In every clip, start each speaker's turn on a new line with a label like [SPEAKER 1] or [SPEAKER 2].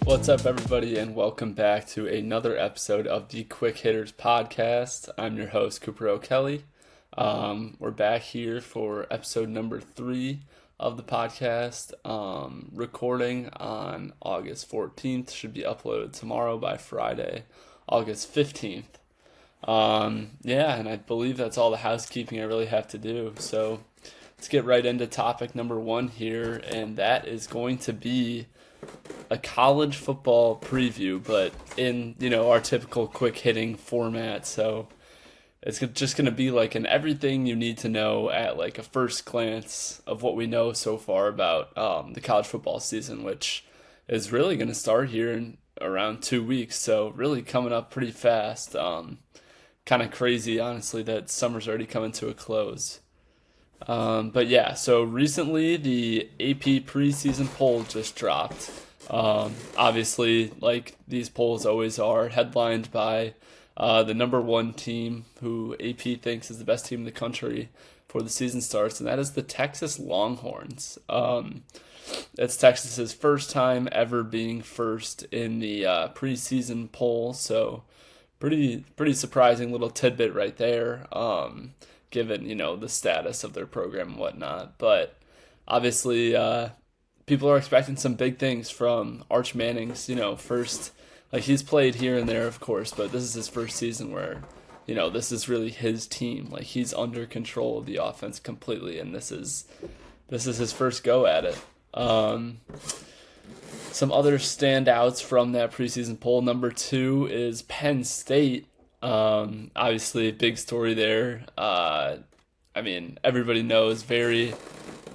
[SPEAKER 1] What's up, everybody, and welcome back to another episode of the Quick Hitters Podcast. I'm your host, Cooper O'Kelly. We're back here for episode number 3 of the podcast, recording on August 14th. Should be uploaded tomorrow by Friday, August 15th. And I believe that's all the housekeeping I really have to do. So let's get right into topic number 1 here, and that is going to be a college football preview, but in, our typical quick hitting format. So it's just going to be like an everything you need to know at like a first glance of what we know so far about the college football season, which is really going to start here in around 2 weeks. So really coming up pretty fast. Kind of crazy, honestly, that summer's already coming to a close. So recently the AP preseason poll just dropped. Obviously, like these polls always are, headlined by the number 1 team who AP thinks is the best team in the country before the season starts, and that is the Texas Longhorns. It's Texas's first time ever being first in the preseason poll, so pretty surprising little tidbit right there. Given, the status of their program and whatnot. But obviously, people are expecting some big things from Arch Manning's, first, like he's played here and there, of course, but this is his first season where, this is really his team. Like he's under control of the offense completely, and this is his first go at it. Some other standouts from that preseason poll. Number 2 is Penn State. Obviously, big story there. Everybody knows very,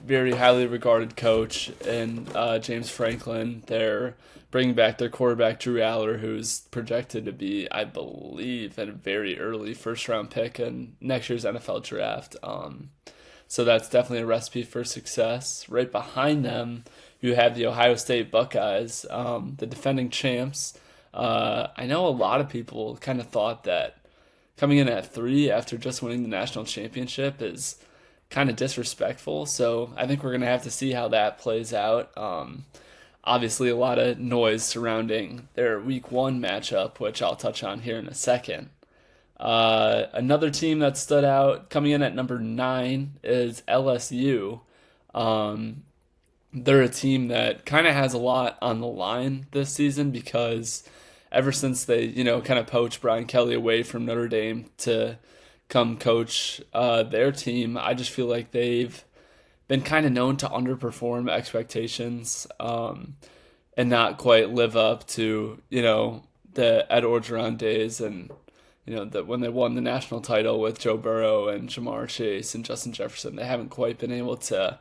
[SPEAKER 1] very highly regarded coach and James Franklin. They're bringing back their quarterback Drew Aller, who's projected to be, I believe, a very early first-round pick in next year's NFL draft. So that's definitely a recipe for success. Right behind them, you have the Ohio State Buckeyes, the defending champs. I know a lot of people kind of thought that coming in at 3 after just winning the national championship is kind of disrespectful. So I think we're going to have to see how that plays out. Obviously, a lot of noise surrounding their week 1 matchup, which I'll touch on here in a second. Another team that stood out coming in at number 9 is LSU. They're a team that kind of has a lot on the line this season because ever since they, kind of poached Brian Kelly away from Notre Dame to come coach their team, I just feel like they've been kind of known to underperform expectations and not quite live up to, the Ed Orgeron days and, when they won the national title with Joe Burrow and Jamar Chase and Justin Jefferson. They haven't quite been able to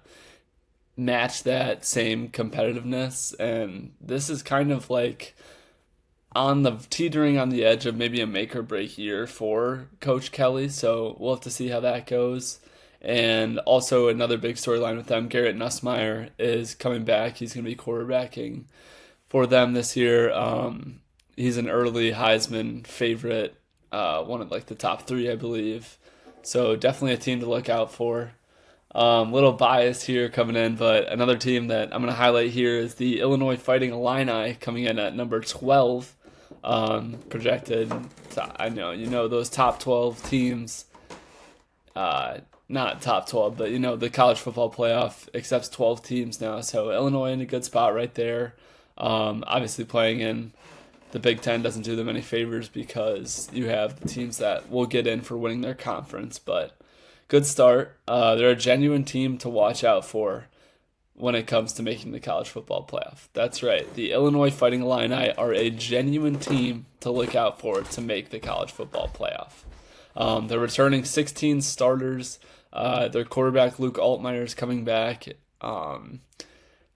[SPEAKER 1] match that same competitiveness, and this is kind of like teetering on the edge of maybe a make or break year for Coach Kelly, so we'll have to see how that goes. And also another big storyline with them, Garrett Nussmeier is coming back. He's going to be quarterbacking for them this year. He's an early Heisman favorite, one of like the top 3, I believe. So definitely a team to look out for. Little bias here coming in, but another team that I'm going to highlight here is the Illinois Fighting Illini, coming in at number 12, projected. I know, those top 12 teams, not top 12, but the college football playoff accepts 12 teams now, so Illinois in a good spot right there. Obviously playing in the Big Ten doesn't do them any favors because you have the teams that will get in for winning their conference, but good start. They're a genuine team to watch out for when it comes to making the college football playoff. That's right. The Illinois Fighting Illini are a genuine team to look out for to make the college football playoff. They're returning 16 starters. Their quarterback, Luke Altmaier, is coming back.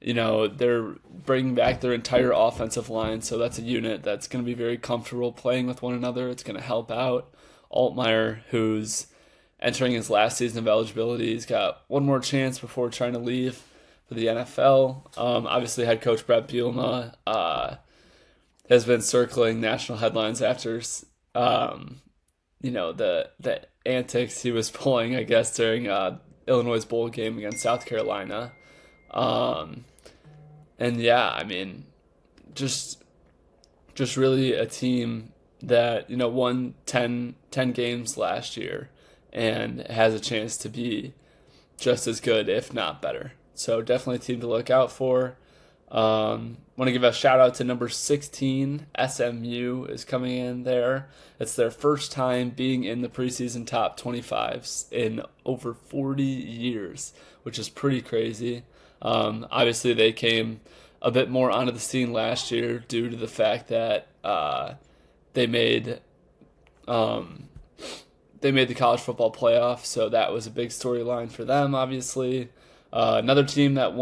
[SPEAKER 1] They're bringing back their entire offensive line, so that's a unit that's going to be very comfortable playing with one another. It's going to help out Altmaier, who's entering his last season of eligibility. He's got one more chance before trying to leave for the NFL. Obviously, head coach Brett Bielema has been circling national headlines after, the antics he was pulling, I guess, during Illinois' bowl game against South Carolina. And yeah, I mean, just just really a team that, won 10 games last year and has a chance to be just as good, if not better. So definitely a team to look out for. Want to give a shout out to number 16, SMU is coming in there. It's their first time being in the preseason top 25s in over 40 years, which is pretty crazy. Obviously, they came a bit more onto the scene last year due to the fact that they made the college football playoff, so that was a big storyline for them, obviously. Another team that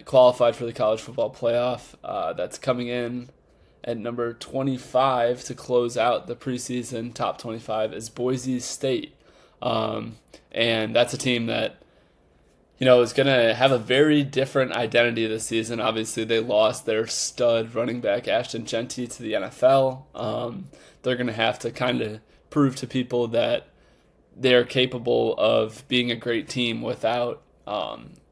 [SPEAKER 1] qualified for the college football playoff that's coming in at number 25 to close out the preseason top 25 is Boise State. And that's a team that, is going to have a very different identity this season. Obviously, they lost their stud running back, Ashton Jeanty, to the NFL. They're going to have to kind of prove to people that they're capable of being a great team without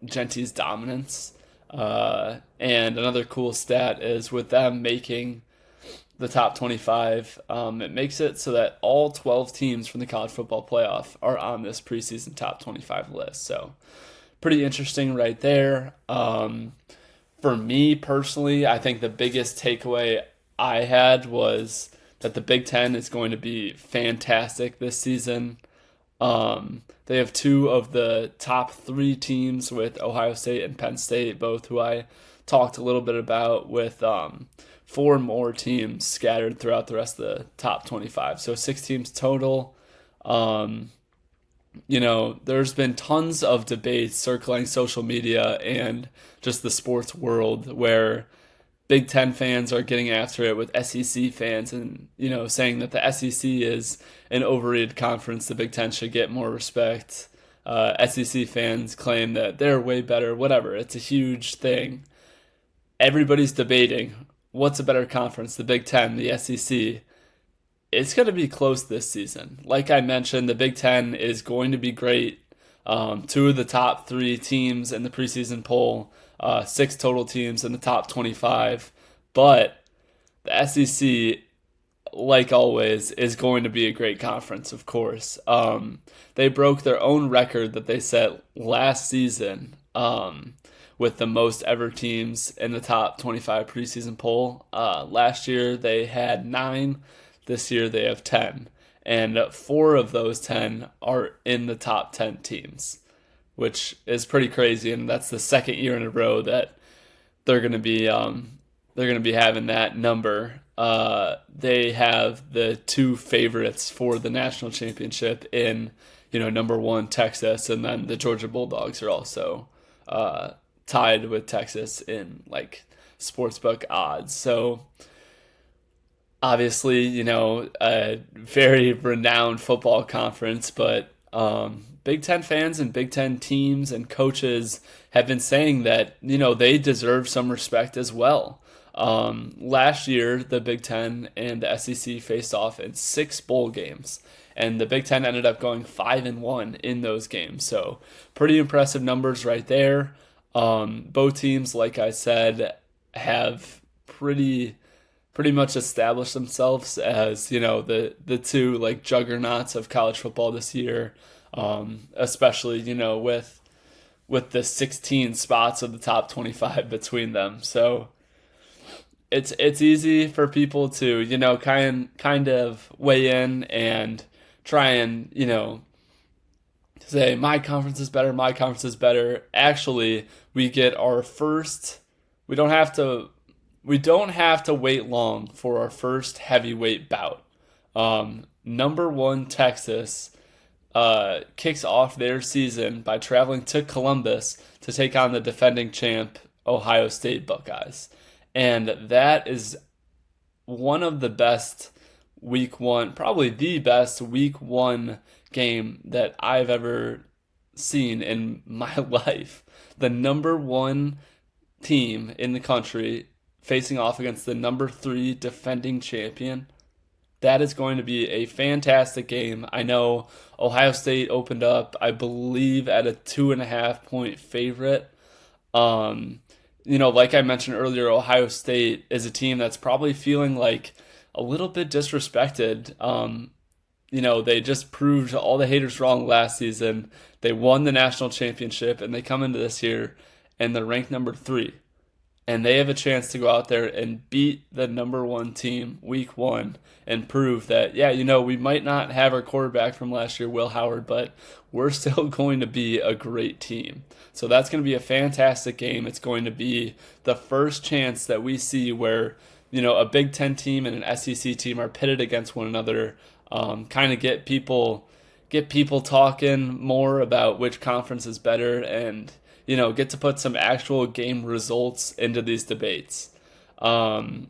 [SPEAKER 1] Jeanty's dominance. And another cool stat is with them making the top 25, it makes it so that all 12 teams from the college football playoff are on this preseason top 25 list. So pretty interesting right there. For me personally, I think the biggest takeaway I had was that the Big Ten is going to be fantastic this season. They have two of the top three teams with Ohio State and Penn State, both who I talked a little bit about, with four more teams scattered throughout the rest of the top 25. So 6 teams total. There's been tons of debates circling social media and just the sports world where Big Ten fans are getting after it with SEC fans and, saying that the SEC is an overrated conference. The Big Ten should get more respect. SEC fans claim that they're way better, whatever. It's a huge thing. Everybody's debating what's a better conference, the Big Ten, the SEC. It's going to be close this season. Like I mentioned, the Big Ten is going to be great. 2 of the top 3 teams in the preseason poll, 6 total teams in the top 25. But the SEC, like always, is going to be a great conference, of course. They broke their own record that they set last season with the most ever teams in the top 25 preseason poll. Last year they had 9. This year they have 10. And 4 of those 10 are in the top 10 teams, which is pretty crazy. And that's the second year in a row that they're going to be having that number. They have the 2 favorites for the national championship in, number 1 Texas, and then the Georgia Bulldogs are also tied with Texas in sportsbook odds. So obviously, a very renowned football conference, but Big Ten fans and Big Ten teams and coaches have been saying that, they deserve some respect as well. Last year, the Big Ten and the SEC faced off in 6 bowl games, and the Big Ten ended up going 5-1 in those games. So pretty impressive numbers right there. Both teams, like I said, have pretty much established themselves as, the 2 juggernauts of college football this year, especially, with the 16 spots of the top 25 between them. So it's easy for people to, kind of weigh in and try and, say my conference is better. Actually, we get our first, we don't have to wait long for our first heavyweight bout. Number 1 Texas kicks off their season by traveling to Columbus to take on the defending champ Ohio State Buckeyes. And that is one of the best week 1, probably the best week 1 game that I've ever seen in my life. The number 1 team in the country facing off against the number 3 defending champion. That is going to be a fantastic game. I know Ohio State opened up, I believe, at a 2.5 point favorite. like I mentioned earlier, Ohio State is a team that's probably feeling like a little bit disrespected. They just proved all the haters wrong last season. They won the national championship, and they come into this year and they're ranked number 3. And they have a chance to go out there and beat the number 1 team week 1 and prove that, yeah, we might not have our quarterback from last year, Will Howard, but we're still going to be a great team. So that's going to be a fantastic game. It's going to be the first chance that we see where, a Big Ten team and an SEC team are pitted against one another. Kind of get people talking more about which conference is better, and get to put some actual game results into these debates. Current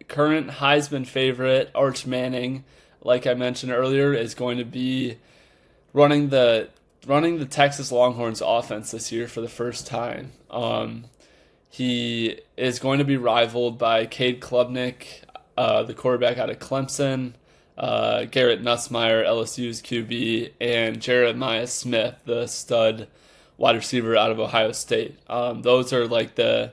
[SPEAKER 1] Heisman favorite Arch Manning, like I mentioned earlier, is going to be running the Texas Longhorns offense this year for the first time. He is going to be rivaled by Cade Klubnik, the quarterback out of Clemson, Garrett Nussmeier, LSU's QB, and Jeremiah Smith, the stud wide receiver out of Ohio State. Those are like the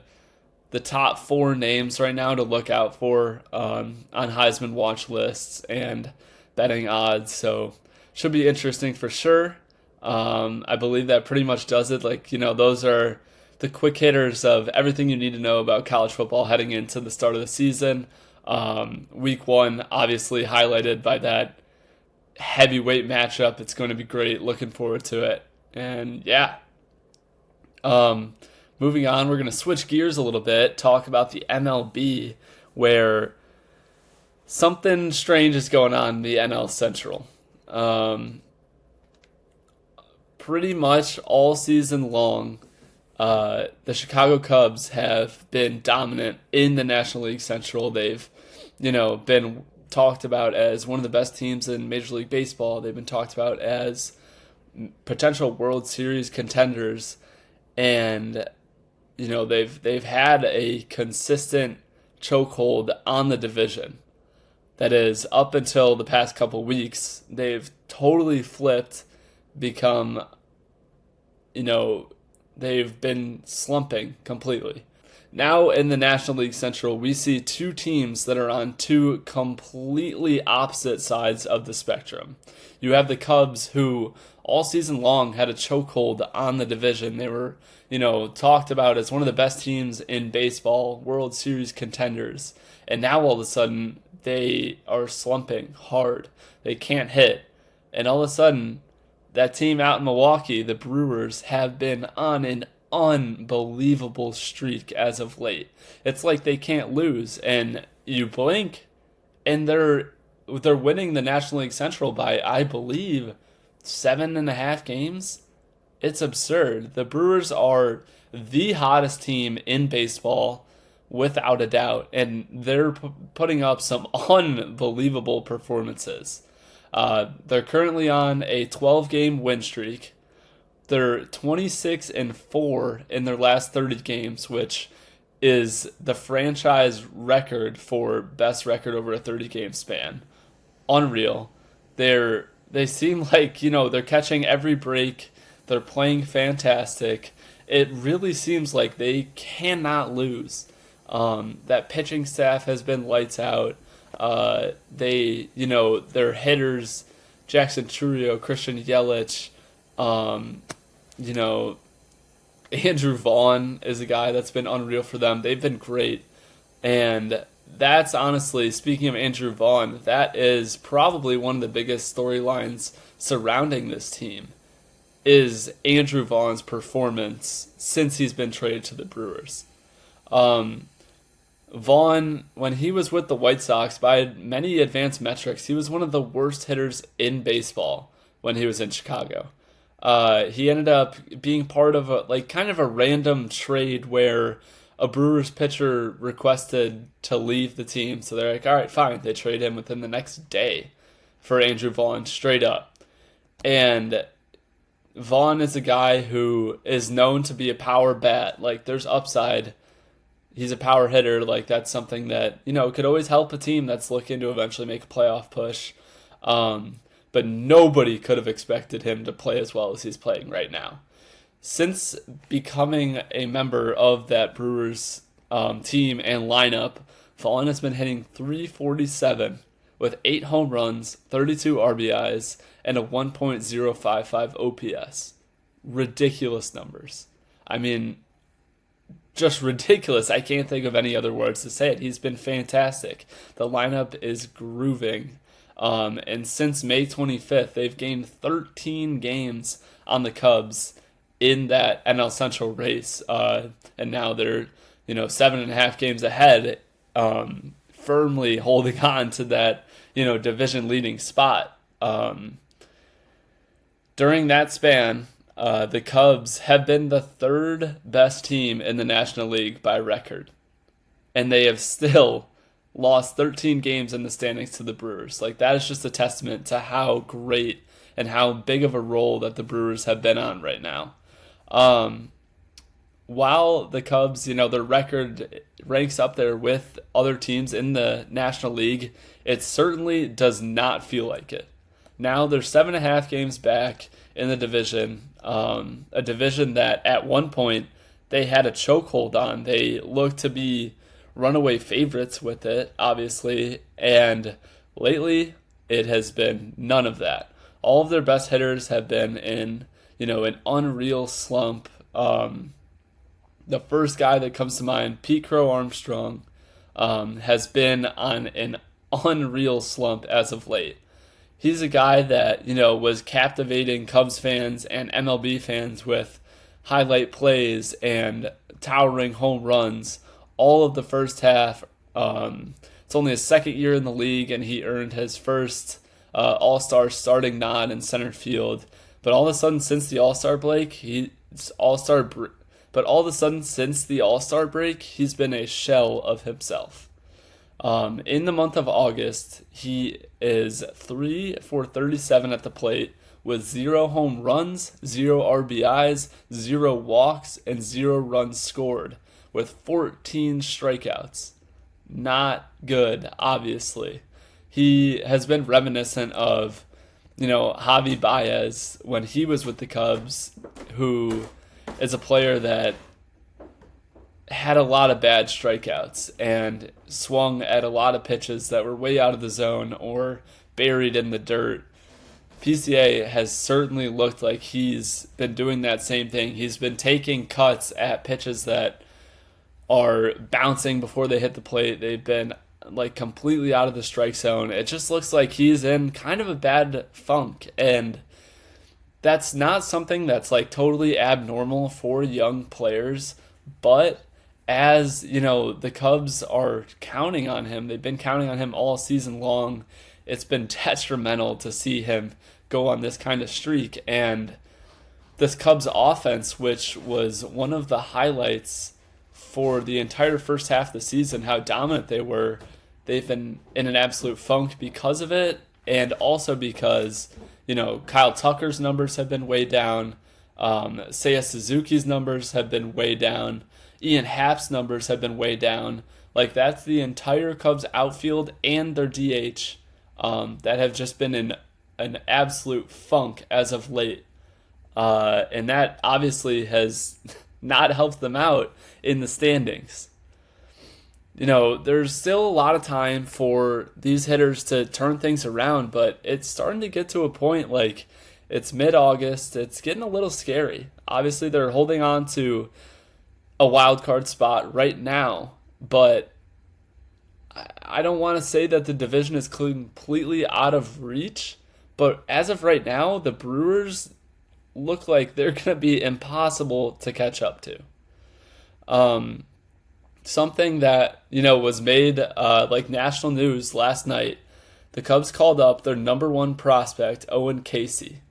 [SPEAKER 1] top 4 names right now to look out for on Heisman watch lists and betting odds. So should be interesting for sure. I believe that pretty much does it. Those are the quick hitters of everything you need to know about college football heading into the start of the season. Week 1 obviously highlighted by that heavyweight matchup. It's going to be great. Looking forward to it. And yeah. Moving on, we're going to switch gears a little bit, talk about the MLB, where something strange is going on in the NL Central. Pretty much all season long, the Chicago Cubs have been dominant in the National League Central. They've, been talked about as one of the best teams in Major League Baseball. They've been talked about as potential World Series contenders, and they've had a consistent chokehold on the division. That is, up until the past couple weeks, they've totally flipped, become, they've been slumping completely. Now in the National League Central, we see 2 teams that are on 2 completely opposite sides of the spectrum. You have the Cubs, who all season long had a chokehold on the division. They were, talked about as one of the best teams in baseball, World Series contenders. And now all of a sudden, they are slumping hard. They can't hit. And all of a sudden, that team out in Milwaukee, the Brewers, have been on an unbelievable streak as of late. It's like they can't lose, and you blink, and they're winning the National League Central by, I believe, 7.5 games. It's absurd. The Brewers are the hottest team in baseball, without a doubt, and they're putting up some unbelievable performances. They're currently on a 12-game win streak. They're 26-4 in their last 30 games, which is the franchise record for best record over a 30-game span. Unreal. They seem like, they're catching every break. They're playing fantastic. It really seems like they cannot lose. That pitching staff has been lights out. Their hitters, Jackson Chourio, Christian Yelich, Andrew Vaughn is a guy that's been unreal for them. They've been great. And that's honestly, speaking of Andrew Vaughn, that is probably one of the biggest storylines surrounding this team, is Andrew Vaughn's performance since he's been traded to the Brewers. Vaughn, when he was with the White Sox, by many advanced metrics, he was one of the worst hitters in baseball when he was in Chicago. He ended up being part of kind of a random trade where a Brewers pitcher requested to leave the team. So they're like, all right, fine. They trade him within the next day for Andrew Vaughn, straight up. And Vaughn is a guy who is known to be a power bat. There's upside. He's a power hitter. That's something that, could always help a team that's looking to eventually make a playoff push. But nobody could have expected him to play as well as he's playing right now. Since becoming a member of that Brewers team and lineup, Vaughn has been hitting 347 with 8 home runs, 32 RBIs, and a 1.055 OPS. Ridiculous numbers. I mean, just ridiculous. I can't think of any other words to say it. He's been fantastic. The lineup is grooving. And since May 25th, they've gained 13 games on the Cubs in that NL Central race. And now they're, 7.5 games ahead, firmly holding on to that, division leading spot. During that span, the Cubs have been the third best team in the National League by record. And they have still lost 13 games in the standings to the Brewers. Like, that is just a testament to how great and how big of a role that the Brewers have been on right now. While the Cubs, their record ranks up there with other teams in the National League, it certainly does not feel like it. Now they're 7.5 games back in the division, a division that at one point they had a chokehold on. They looked to be runaway favorites with it, obviously, and lately it has been none of that. All of their best hitters have been in, an unreal slump. The first guy that comes to mind, Pete Crow Armstrong, has been on an unreal slump as of late. He's a guy that, was captivating Cubs fans and MLB fans with highlight plays and towering home runs all of the first half. It's only his second year in the league, and he earned his first All-Star starting nod in center field. But all of a sudden, since the All-Star break, since the All-Star break, he's been a shell of himself. In the month of August, he is 3 for 37 at the plate with 0 home runs, 0 RBIs, 0 walks, and 0 runs scored with 14 strikeouts. Not good, obviously. He has been reminiscent of, Javi Baez when he was with the Cubs, who is a player that had a lot of bad strikeouts and swung at a lot of pitches that were way out of the zone or buried in the dirt. PCA has certainly looked like he's been doing that same thing. He's been taking cuts at pitches that are bouncing before they hit the plate. They've been completely out of the strike zone. It just looks like he's in kind of a bad funk, and that's not something that's totally abnormal for young players, but as the Cubs are counting on him, they've been counting on him all season long. It's been detrimental to see him go on this kind of streak, and this Cubs offense, which was one of the highlights for the entire first half of the season, how dominant they were, they've been in an absolute funk because of it, and also because, Kyle Tucker's numbers have been way down, Seiya Suzuki's numbers have been way down, Ian Happ's numbers have been way down. That's the entire Cubs outfield and their DH that have just been in an absolute funk as of late. And that obviously has not helped them out in the standings. There's still a lot of time for these hitters to turn things around, but it's starting to get to a point it's mid-August. It's getting a little scary. Obviously, they're holding on to a wild card spot right now, but I don't want to say that the division is completely out of reach, but as of right now, the Brewers look like they're going to be impossible to catch up to. Something that, was made national news last night, the Cubs called up their number 1 prospect, Owen Casey.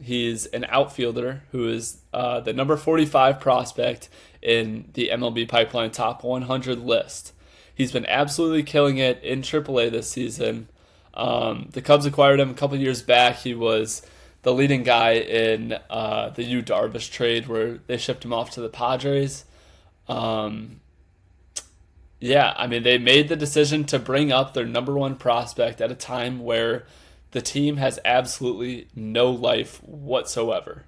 [SPEAKER 1] He's an outfielder who is the number 45 prospect in the MLB Pipeline Top 100 list. He's been absolutely killing it in AAA this season. The Cubs acquired him a couple years back. He was the leading guy in the Yu Darvish trade where they shipped him off to the Padres. They made the decision to bring up their number 1 prospect at a time where the team has absolutely no life whatsoever.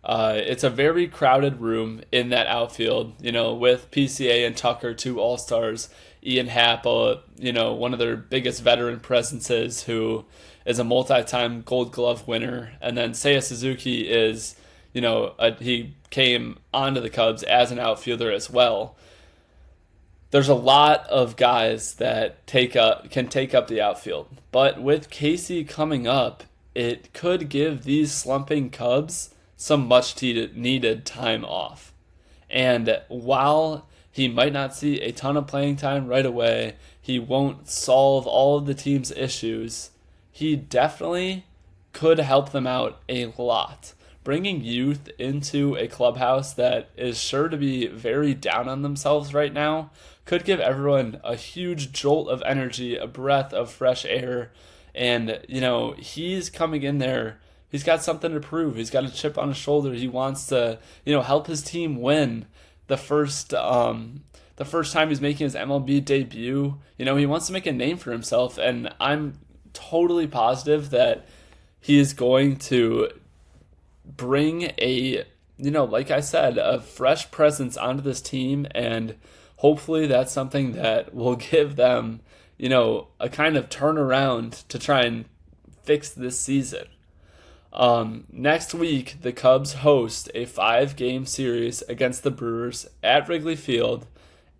[SPEAKER 1] It's a very crowded room in that outfield, with PCA and Tucker, two all-stars, Ian Happ, one of their biggest veteran presences, who is a multi-time Gold Glove winner, and then Seiya Suzuki is, he came onto the Cubs as an outfielder as well. There's a lot of guys that can take up the outfield, but with Casey coming up, it could give these slumping Cubs some much needed time off. And while he might not see a ton of playing time right away, he won't solve all of the team's issues. He definitely could help them out a lot. Bringing youth into a clubhouse that is sure to be very down on themselves right now could give everyone a huge jolt of energy, a breath of fresh air. And, he's coming in there. He's got something to prove. He's got a chip on his shoulder. He wants to, help his team win the first time he's making his MLB debut. He wants to make a name for himself. And I'm totally positive that he is going to bring like I said, a fresh presence onto this team, and hopefully that's something that will give them, a kind of turnaround to try and fix this season. Next week, the Cubs host a 5-game series against the Brewers at Wrigley Field,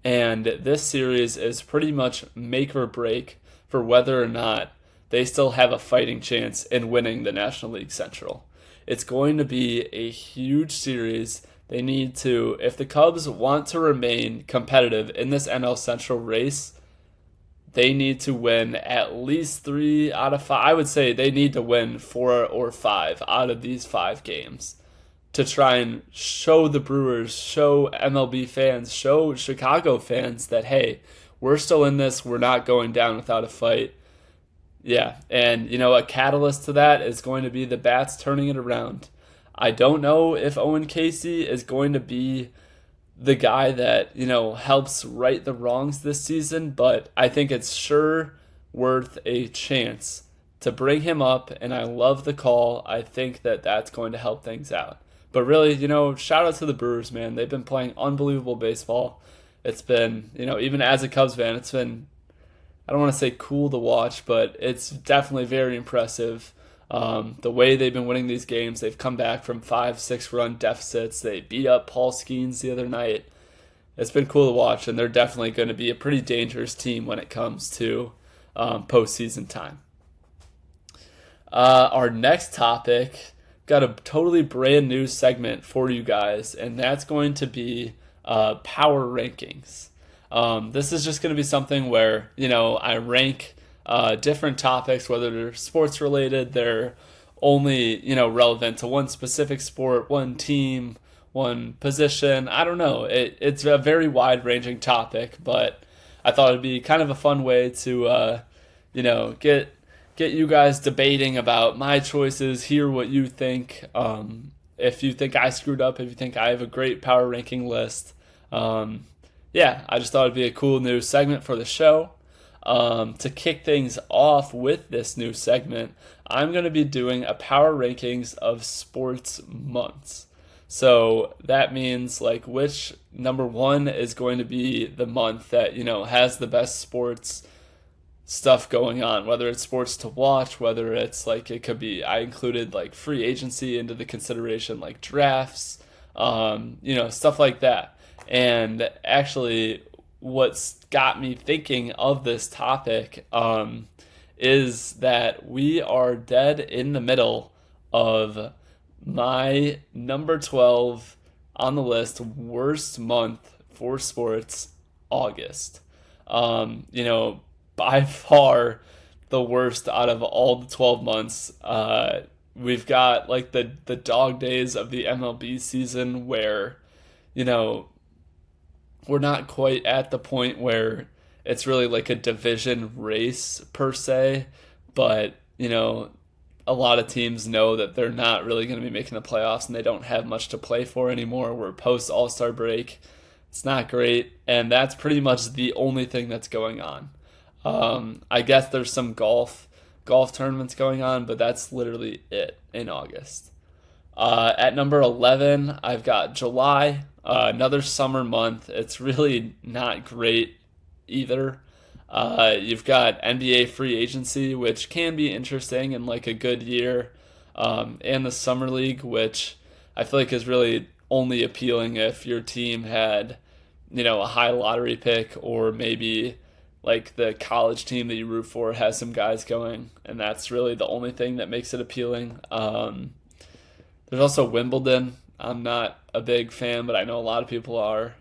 [SPEAKER 1] and this series is pretty much make or break for whether or not they still have a fighting chance in winning the National League Central. It's going to be a huge series. They need to, if the Cubs want to remain competitive in this NL Central race, they need to win at least 3 out of 5. I would say they need to win 4 or 5 out of these 5 games to try and show the Brewers, show MLB fans, show Chicago fans that, hey, we're still in this. We're not going down without a fight. Yeah, and, a catalyst to that is going to be the bats turning it around. I don't know if Owen Casey is going to be the guy that, helps right the wrongs this season, but I think it's sure worth a chance to bring him up, and I love the call. I think that that's going to help things out. But really, shout out to the Brewers, man. They've been playing unbelievable baseball. It's been, even as a Cubs fan, it's been, I don't want to say cool to watch, but it's definitely very impressive. The way they've been winning these games, they've come back from 5-6 run deficits. They beat up Paul Skeens the other night. It's been cool to watch, and they're definitely going to be a pretty dangerous team when it comes to postseason time. Our next topic, got a totally brand new segment for you guys, and that's going to be power rankings. This is just going to be something where, I rank different topics, whether they're sports related, they're only, relevant to one specific sport, one team, one position. I don't know. It's a very wide ranging topic, but I thought it'd be kind of a fun way to, get you guys debating about my choices, hear what you think. If you think I screwed up, if you think I have a great power ranking list. I just thought it'd be a cool new segment for the show. To kick things off with this new segment, I'm going to be doing a power rankings of sports months. So that means which number 1 is going to be the month that, has the best sports stuff going on, whether it's sports to watch, whether it's it could be, I included free agency into the consideration, drafts, stuff like that. And actually, what's got me thinking of this topic is that we are dead in the middle of my number 12 on the list, worst month for sports, August. By far the worst out of all the 12 months. We've got the dog days of the MLB season where, we're not quite at the point where it's really a division race per se, but, a lot of teams know that they're not really going to be making the playoffs and they don't have much to play for anymore. We're post All-Star break. It's not great, and that's pretty much the only thing that's going on. I guess there's some golf tournaments going on, but that's literally it in August. At number 11, I've got July, another summer month. It's really not great either. You've got NBA free agency, which can be interesting in like a good year, and the summer league, which I feel like is really only appealing if your team had, a high lottery pick, or maybe like the college team that you root for has some guys going, and that's really the only thing that makes it appealing. There's also Wimbledon. I'm not a big fan, but I know a lot of people are,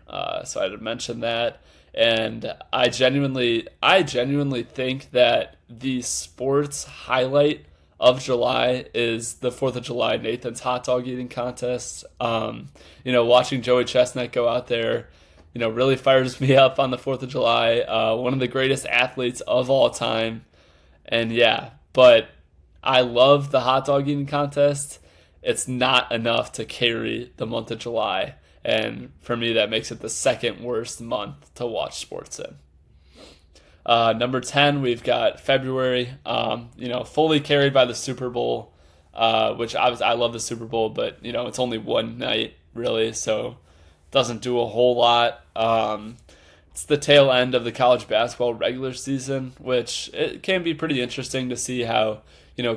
[SPEAKER 1] so I'd mention that. And I genuinely think that the sports highlight of July is the Fourth of July Nathan's hot dog eating contest. Watching Joey Chestnut go out there, really fires me up on the Fourth of July. One of the greatest athletes of all time, and yeah, but I love the hot dog eating contest. It's not enough to carry the month of July. And for me, that makes it the second worst month to watch sports in. Number 10, we've got February, fully carried by the Super Bowl, which I love the Super Bowl, but, it's only one night, really, so it doesn't do a whole lot. It's the tail end of the college basketball regular season, which it can be pretty interesting to see how,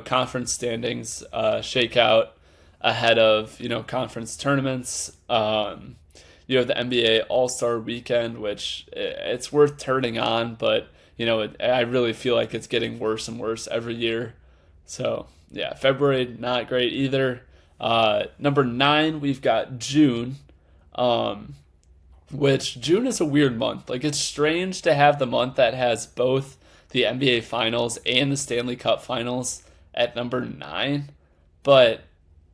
[SPEAKER 1] conference standings shake out ahead of conference tournaments. You have the NBA All-Star Weekend, which it's worth turning on, but I really feel like it's getting worse and worse every year. So yeah, February not great either. Number 9, we've got June, which June is a weird month. Like, it's strange to have the month that has both the NBA Finals and the Stanley Cup Finals at number 9, but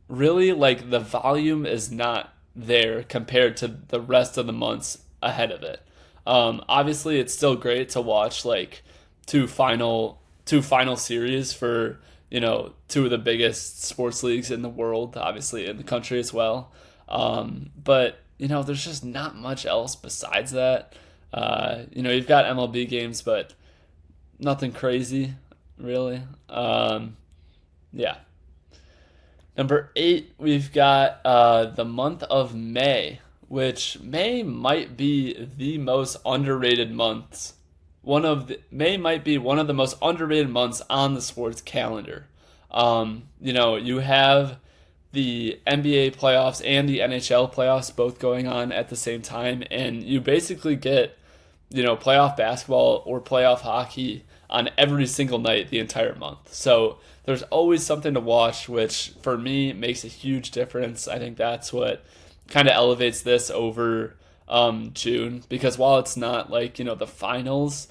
[SPEAKER 1] really, like, the volume is not there compared to the rest of the months ahead of it. Obviously, it's still great to watch like two final series for two of the biggest sports leagues in the world, obviously in the country as well. But there's just not much else besides that. You've got MLB games, but nothing crazy, really. Yeah. Number 8, we've got the month of May, which May might be the most underrated months. May might be one of the most underrated months on the sports calendar. You have the NBA playoffs and the NHL playoffs both going on at the same time, and you basically get, playoff basketball or playoff hockey on every single night the entire month. So there's always something to watch, which for me makes a huge difference. I think that's what kind of elevates this over June, because while it's not like, the finals,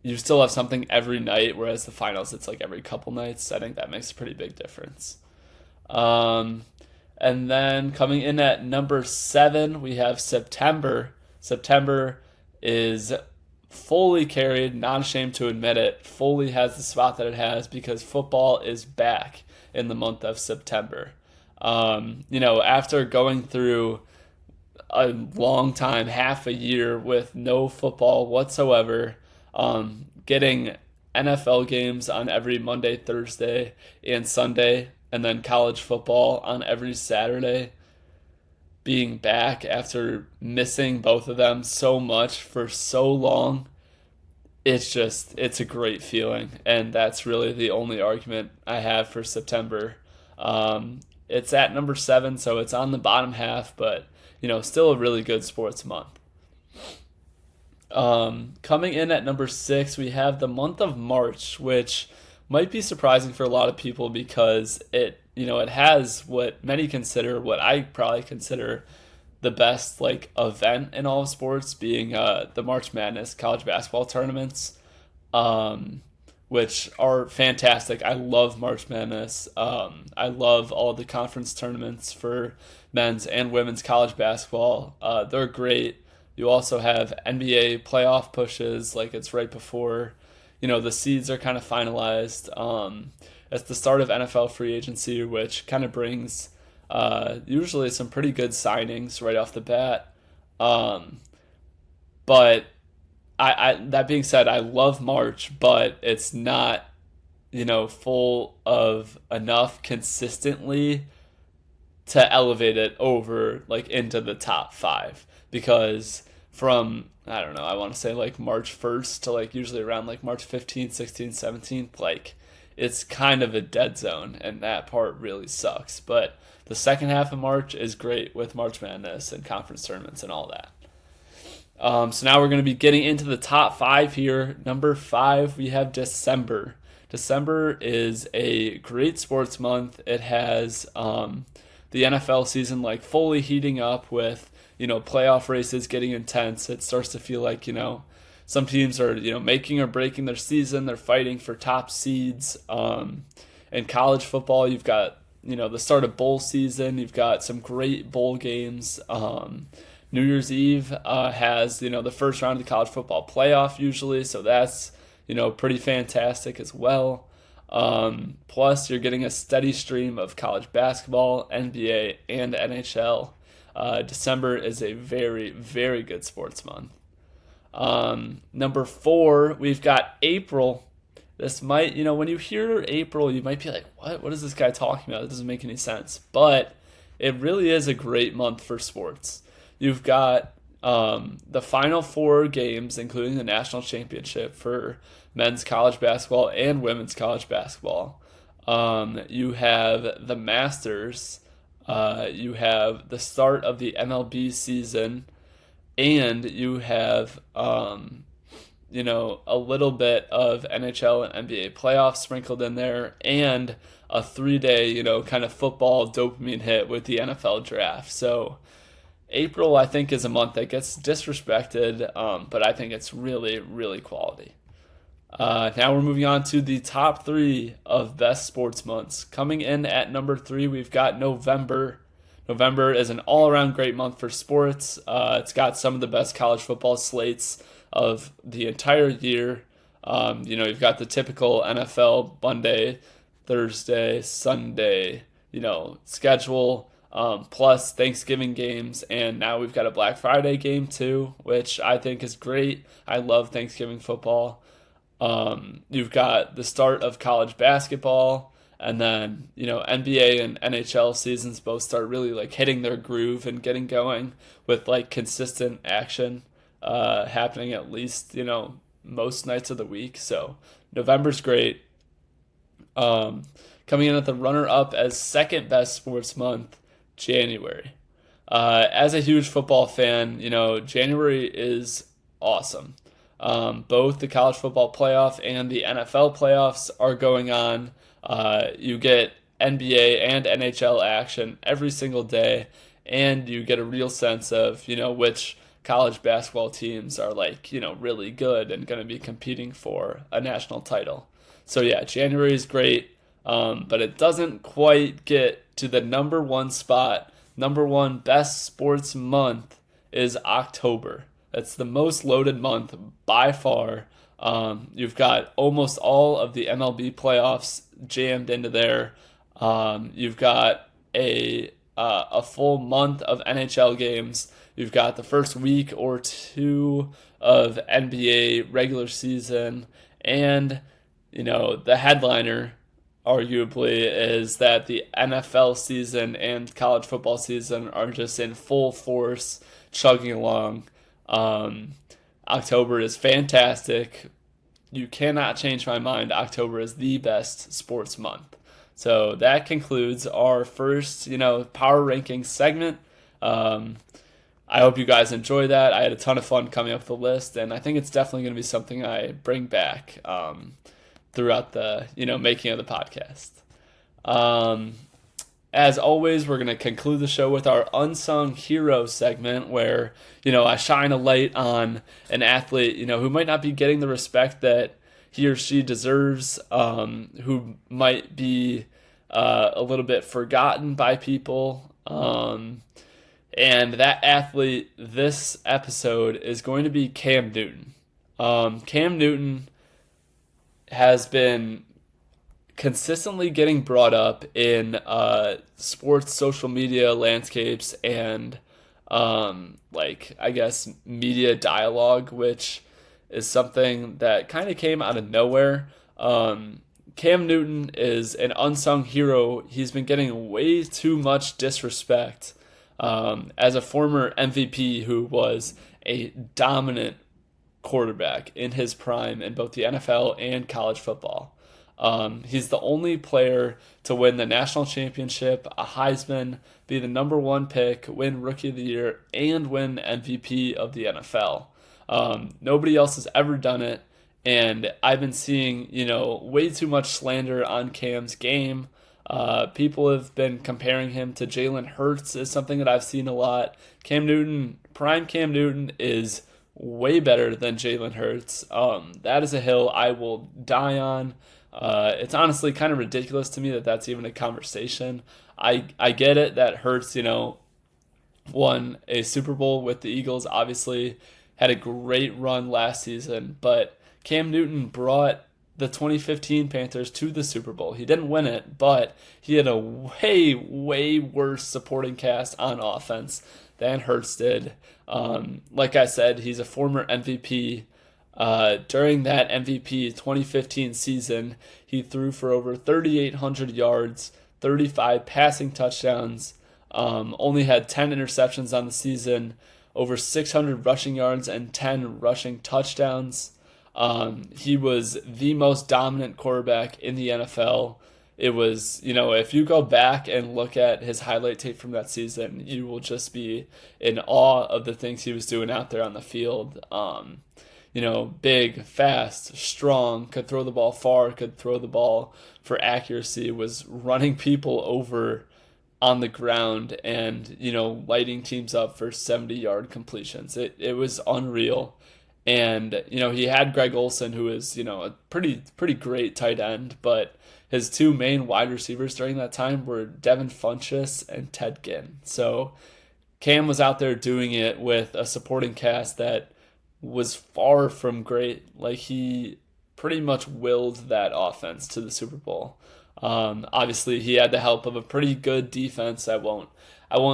[SPEAKER 1] you still have something every night, whereas the finals, it's like every couple nights. I think that makes a pretty big difference. And then coming in at number 7, we have September. September is fully carried, not ashamed to admit it, fully has the spot that it has because football is back in the month of September. After going through a long time, half a year with no football whatsoever, getting NFL games on every Monday, Thursday, and Sunday, and then college football on every Saturday, being back after missing both of them so much for so long, it's a great feeling. And that's really the only argument I have for September. It's at number 7, so it's on the bottom half, but, still a really good sports month. Coming in at number 6, we have the month of March, which might be surprising for a lot of people because it has what I probably consider the best like event in all of sports, being the March Madness college basketball tournaments, which are fantastic. I love March Madness. I love all the conference tournaments for men's and women's college basketball. They're great. You also have NBA playoff pushes, like it's right before, the seeds are kind of finalized. It's the start of NFL free agency, which kind of brings usually some pretty good signings right off the bat. But I that being said, I love March, but it's not, full of enough consistently to elevate it over like into the top 5, because from, I don't know, I want to say like March 1st to like usually around like March 15th, 16th, 17th, like it's kind of a dead zone, and that part really sucks. But the second half of March is great with March Madness and conference tournaments and all that. So now we're going to be getting into the top 5 here. Number 5, we have December. December is a great sports month. It has the NFL season like fully heating up with, playoff races getting intense. It starts to feel like, some teams are, making or breaking their season. They're fighting for top seeds. In college football, you've got, the start of bowl season. You've got some great bowl games. New Year's Eve has, the first round of the college football playoff usually. So that's, pretty fantastic as well. Plus, you're getting a steady stream of college basketball, NBA, and NHL. December is a very, very good sports month. Number 4, we've got April. This might, when you hear April, you might be like, what? What is this guy talking about? It doesn't make any sense. But it really is a great month for sports. You've got the final 4 games, including the national championship for men's college basketball and women's college basketball. You have the Masters. You have the start of the MLB season. And you have, a little bit of NHL and NBA playoffs sprinkled in there. And a 3-day, kind of football dopamine hit with the NFL draft. So April, I think, is a month that gets disrespected, but I think it's really, really quality. Now we're moving on to the top 3 of best sports months. Coming in at number 3, we've got November. November is an all-around great month for sports. It's got some of the best college football slates of the entire year. You've got the typical NFL Monday, Thursday, Sunday, schedule. Plus Thanksgiving games, and now we've got a Black Friday game too, which I think is great. I love Thanksgiving football. You've got the start of college basketball, and then, NBA and NHL seasons both start really like hitting their groove and getting going with like consistent action happening at least, most nights of the week. So November's great. Coming in at the runner-up as second best sports month, January. As a huge football fan, January is awesome. Both the college football playoff and the NFL playoffs are going on. You get NBA and NHL action every single day, and you get a real sense of, which college basketball teams are like, really good and going to be competing for a national title. So yeah, January is great, but it doesn't quite get to the number 1 spot. Number 1 best sports month is October. That's the most loaded month by far. You've got almost all of the MLB playoffs jammed into there. You've got a full month of NHL games. You've got the first week or 2 of NBA regular season. And, the headliner, arguably, is that the NFL season and college football season are just in full force, chugging along. October is fantastic. You cannot change my mind. October is the best sports month. So that concludes our first, power ranking segment. I hope you guys enjoy that. I had a ton of fun coming up with the list, and I think it's definitely going to be something I bring back throughout the, making of the podcast. As always, we're going to conclude the show with our Unsung Hero segment where, I shine a light on an athlete, who might not be getting the respect that he or she deserves, who might be a little bit forgotten by people. And that athlete this episode is going to be Cam Newton. Cam Newton has been consistently getting brought up in sports social media landscapes and media dialogue, which is something that kind of came out of nowhere. Cam Newton is an unsung hero. He's been getting way too much disrespect as a former MVP who was a dominant quarterback in his prime in both the NFL and college football. He's the only player to win the national championship, a Heisman, be the number one pick, win Rookie of the Year, and win MVP of the NFL. Nobody else has ever done it, and I've been seeing, way too much slander on Cam's game. People have been comparing him to Jalen Hurts is something that I've seen a lot. Prime Cam Newton is way better than Jalen Hurts. That is a hill I will die on. It's honestly kind of ridiculous to me that that's even a conversation. I get it that Hurts, won a Super Bowl with the Eagles, obviously had a great run last season, but Cam Newton brought the 2015 Panthers to the Super Bowl. He didn't win it, but he had a way, way worse supporting cast on offense than Hurts did. Like I said, he's a former MVP. During that MVP 2015 season, he threw for over 3,800 yards, 35 passing touchdowns, only had 10 interceptions on the season, over 600 rushing yards, and 10 rushing touchdowns. He was the most dominant quarterback in the NFL. It was, if you go back and look at his highlight tape from that season, you will just be in awe of the things he was doing out there on the field. Big, fast, strong, could throw the ball far, could throw the ball for accuracy, was running people over on the ground and, lighting teams up for 70-yard completions. It was unreal. And, he had Greg Olsen, who is, a pretty great tight end, but his two main wide receivers during that time were Devin Funchess and Ted Ginn. So Cam was out there doing it with a supporting cast that was far from great. Like, he pretty much willed that offense to the Super Bowl. Obviously, he had the help of a pretty good defense. I won't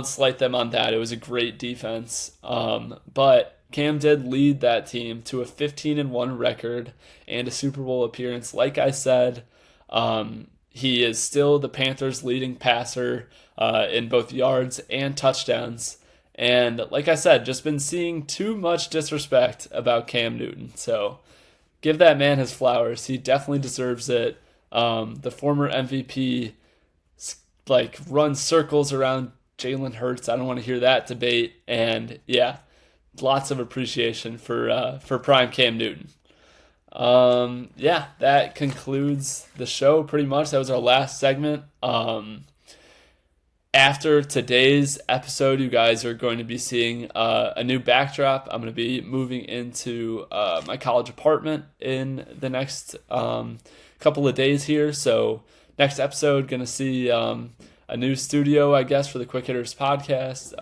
[SPEAKER 1] slight them on that. It was a great defense. But Cam did lead that team to a 15-1 record and a Super Bowl appearance. Like I said, he is still the Panthers' leading passer in both yards and touchdowns. And like I said, just been seeing too much disrespect about Cam Newton. So give that man his flowers. He definitely deserves it. The former MVP runs circles around Jalen Hurts. I don't want to hear that debate. And yeah, lots of appreciation for prime Cam Newton. That concludes the show pretty much. That was our last segment. After today's episode, you guys are going to be seeing a new backdrop. I'm going to be moving into my college apartment in the next couple of days here. So next episode, going to see a new studio, I guess, for the Quick Hitters podcast.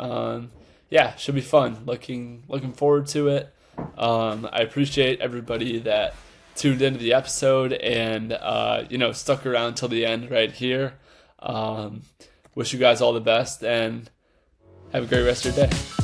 [SPEAKER 1] Should be fun. Looking forward to it. I appreciate everybody that tuned into the episode and stuck around till the end right here. Wish you guys all the best and have a great rest of your day.